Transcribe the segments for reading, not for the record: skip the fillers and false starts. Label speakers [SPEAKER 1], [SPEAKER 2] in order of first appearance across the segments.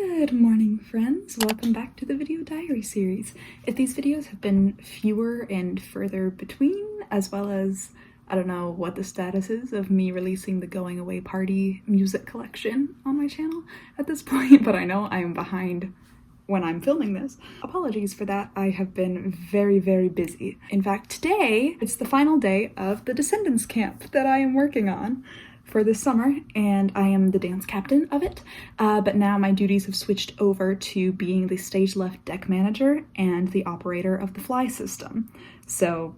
[SPEAKER 1] Good morning, friends. Welcome back to the video diary series. If these videos have been fewer and further between, as well as I don't know what the status is of me releasing the Going Away Party music collection on my channel at this point, but I know I am behind when I'm filming this. Apologies for that. I have been very, very busy. In fact, today it's the final day of the Descendants camp that I am working on for this summer, and I am the dance captain of it, but now my duties have switched over to being the stage left deck manager and the operator of the fly system. So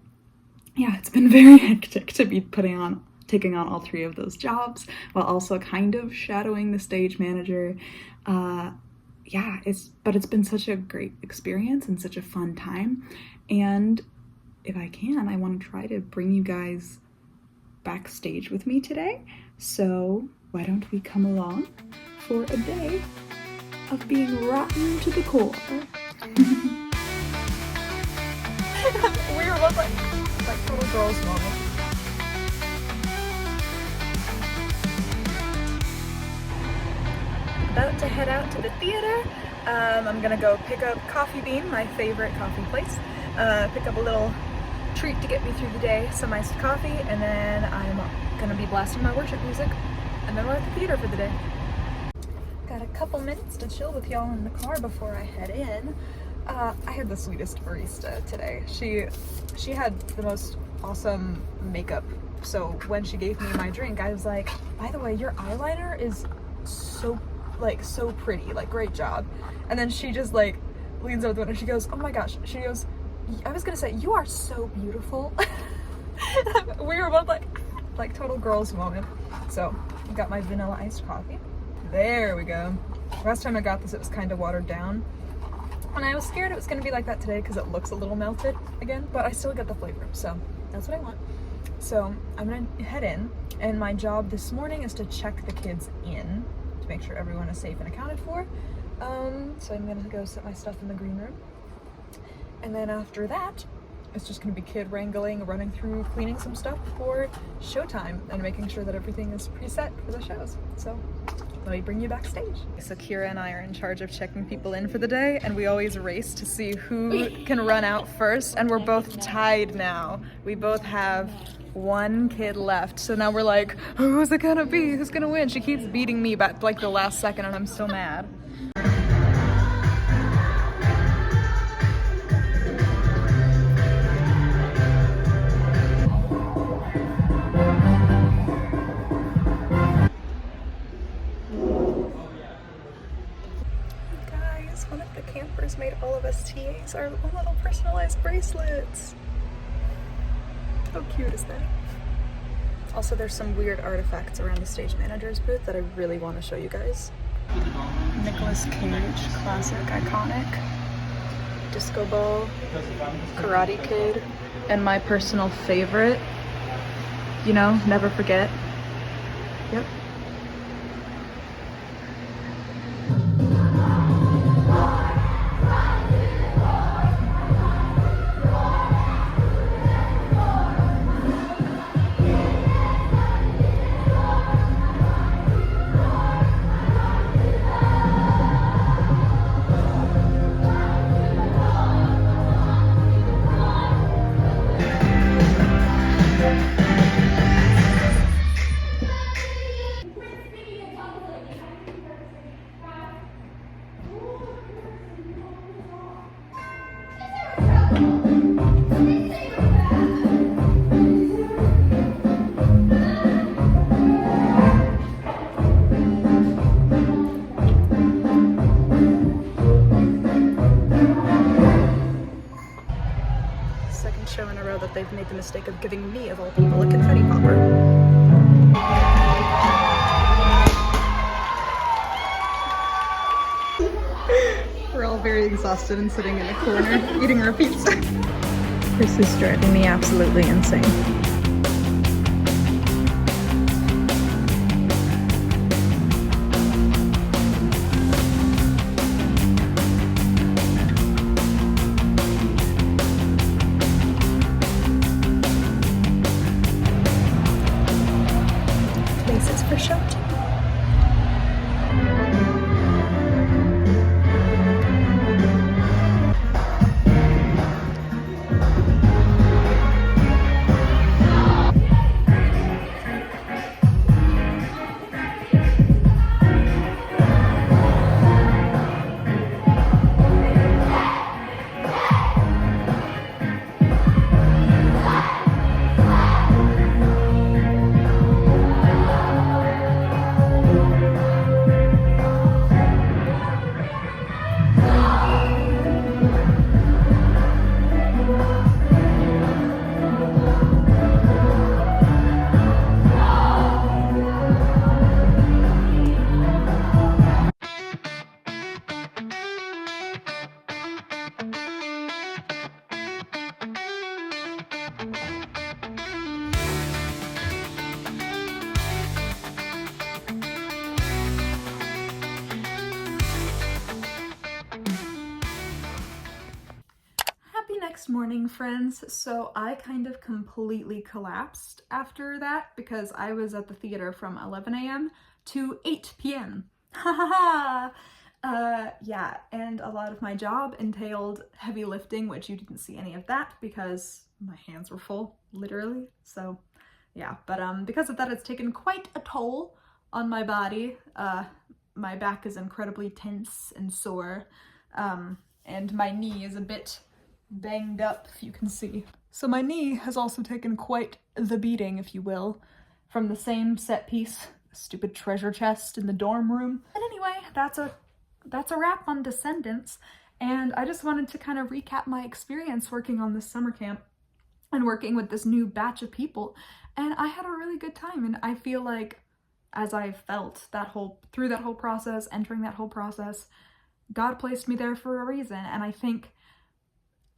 [SPEAKER 1] yeah, it's been very hectic to be taking on all three of those jobs while also kind of shadowing the stage manager. Yeah, it's been such a great experience and such a fun time, and if I can, I want to try to bring you guys backstage with me today. So why don't we come along for a day of being rotten to the core. We were both like total girls moment. About to head out to the theater. I'm gonna go pick up Coffee Bean, my favorite coffee place. Pick up a little treat to get me through the day, some iced coffee, and then I'm gonna be blasting my worship music, and then we're at the theater for the day. Got a couple minutes to chill with y'all in the car before I head in. I had the sweetest barista today. She had the most awesome makeup, so when she gave me my drink, I was like, by the way, your eyeliner is so pretty, like, great job. And then she just like leans over the window and she goes, oh my gosh, she goes, I was gonna say, you are so beautiful. We were both like total girls moment. So I got my vanilla iced coffee. There we go. Last time I got this, it was kind of watered down, and I was scared it was gonna be like that today because it looks a little melted again, but I still get the flavor, so that's what I want. So I'm gonna head in, and my job this morning is to check the kids in to make sure everyone is safe and accounted for. So I'm gonna go set my stuff in the green room. And then after that, it's just gonna be kid wrangling, running through, cleaning some stuff for showtime, and making sure that everything is preset for the shows. So let me bring you backstage. So Kira and I are in charge of checking people in for the day, and we always race to see who can run out first, and we're both tied now. We both have one kid left, so now we're like, who's it gonna be? Who's gonna win? She keeps beating me back like the last second, and I'm so mad. One of the campers made all of us TAs our own little personalized bracelets. How cute is that? Also, there's some weird artifacts around the stage manager's booth that I really want to show you guys. Nicolas Cage, classic, iconic. Disco Ball, Karate Kid, and my personal favorite, you know, never forget. Yep. Second show in a row that they've made the mistake of giving me, of all people, a confetti popper. We're all very exhausted and sitting in a corner eating our pizza. This is driving me absolutely insane. Places for show. morning, friends. So I kind of completely collapsed after that because I was at the theater from 11 a.m. to 8 p.m. Ha ha ha! Yeah, and a lot of my job entailed heavy lifting, which you didn't see any of that because my hands were full, literally. So yeah, but because of that, it's taken quite a toll on my body. My back is incredibly tense and sore, and my knee is a bit banged up, if you can see. So my knee has also taken quite the beating, if you will, from the same set piece, stupid treasure chest in the dorm room. But anyway, that's a wrap on Descendants, and I just wanted to kind of recap my experience working on this summer camp and working with this new batch of people, and I had a really good time, and I feel like as I felt through that whole process, entering that whole process, God placed me there for a reason. And I think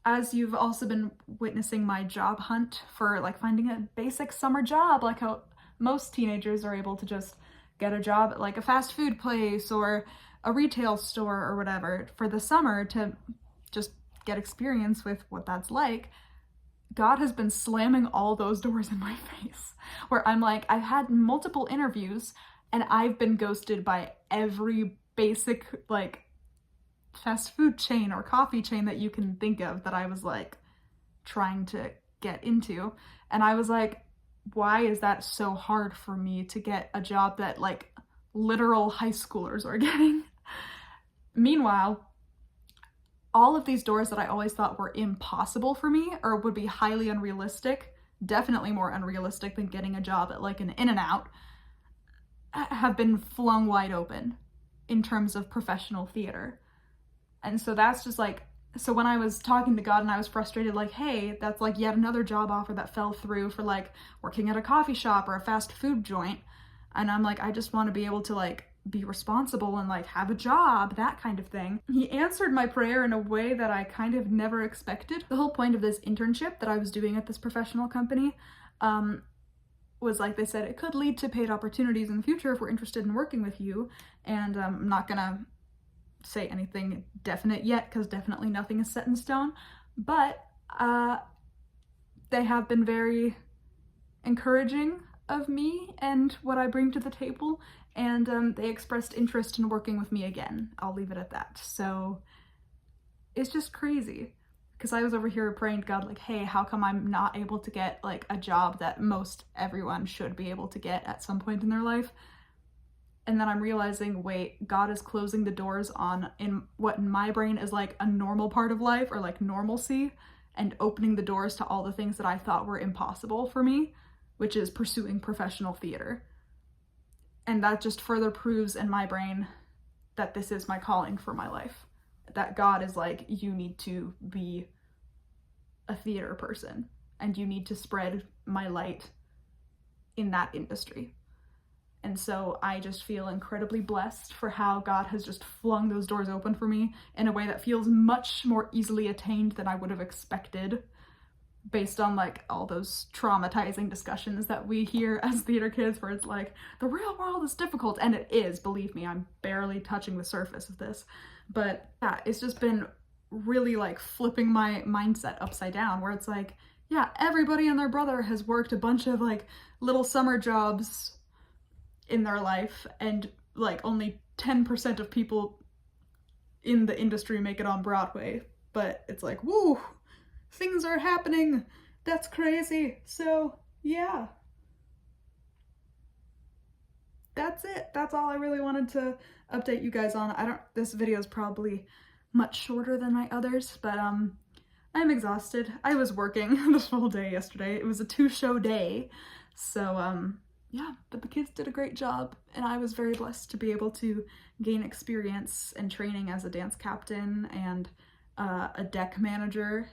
[SPEAKER 1] as you've also been witnessing my job hunt for like finding a basic summer job, like how most teenagers are able to just get a job at like a fast food place or a retail store or whatever for the summer to just get experience with what that's like, God has been slamming all those doors in my face, where I'm like, I've had multiple interviews and I've been ghosted by every basic like fast food chain or coffee chain that you can think of that I was like trying to get into. And I was like, why is that so hard for me to get a job that like literal high schoolers are getting? Meanwhile, all of these doors that I always thought were impossible for me or would be highly unrealistic, definitely more unrealistic than getting a job at like an In-N-Out, have been flung wide open in terms of professional theater. And so that's just like, so when I was talking to God and I was frustrated, like, hey, that's like yet another job offer that fell through for like working at a coffee shop or a fast food joint. And I'm like, I just want to be able to like be responsible and like have a job, that kind of thing. He answered my prayer in a way that I kind of never expected. The whole point of this internship that I was doing at this professional company was like, they said it could lead to paid opportunities in the future if we're interested in working with you. And I'm not gonna say anything definite yet because definitely nothing is set in stone, but they have been very encouraging of me and what I bring to the table, and they expressed interest in working with me again. I'll leave it at that. So it's just crazy because I was over here praying to God like, hey, how come I'm not able to get like a job that most everyone should be able to get at some point in their life? And then I'm realizing, wait, God is closing the doors on in what in my brain is like a normal part of life or like normalcy, and opening the doors to all the things that I thought were impossible for me, which is pursuing professional theater. And that just further proves in my brain that this is my calling for my life. That God is like, you need to be a theater person and you need to spread my light in that industry. And so I just feel incredibly blessed for how God has just flung those doors open for me in a way that feels much more easily attained than I would have expected, based on like all those traumatizing discussions that we hear as theater kids where it's like, the real world is difficult. And it is, believe me, I'm barely touching the surface of this. But yeah, it's just been really like flipping my mindset upside down, where it's like, yeah, everybody and their brother has worked a bunch of like little summer jobs in their life, and like only 10% of people in the industry make it on Broadway. But it's like, woo, things are happening. That's crazy. So yeah, that's it. That's all I really wanted to update you guys on. This video is probably much shorter than my others, but I'm exhausted. I was working this whole day yesterday. It was a 2-show day. So yeah, but the kids did a great job, and I was very blessed to be able to gain experience and training as a dance captain and a deck manager,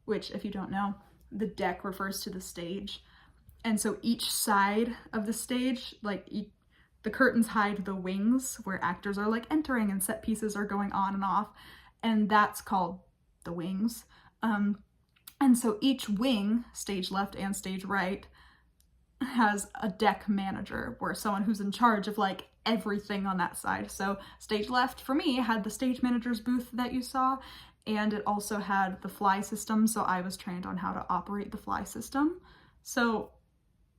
[SPEAKER 1] which, if you don't know, the deck refers to the stage. And so each side of the stage, like the curtains hide the wings where actors are like entering and set pieces are going on and off, and that's called the wings. And so each wing, stage left and stage right, has a deck manager, where someone who's in charge of like everything on that side. So stage left for me had the stage manager's booth that you saw, and it also had the fly system, so I was trained on how to operate the fly system. So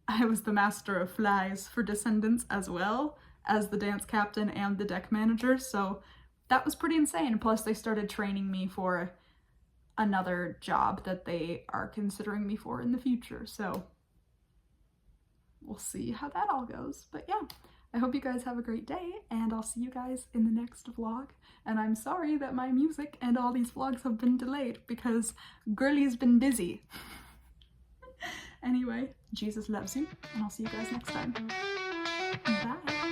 [SPEAKER 1] I was the master of flies for Descendants as well as the dance captain and the deck manager, so that was pretty insane. Plus they started training me for another job that they are considering me for in the future, so we'll see how that all goes. But yeah, I hope you guys have a great day, and I'll see you guys in the next vlog. And I'm sorry that my music and all these vlogs have been delayed because girlie's been busy. Anyway, Jesus loves you, and I'll see you guys next time. Bye!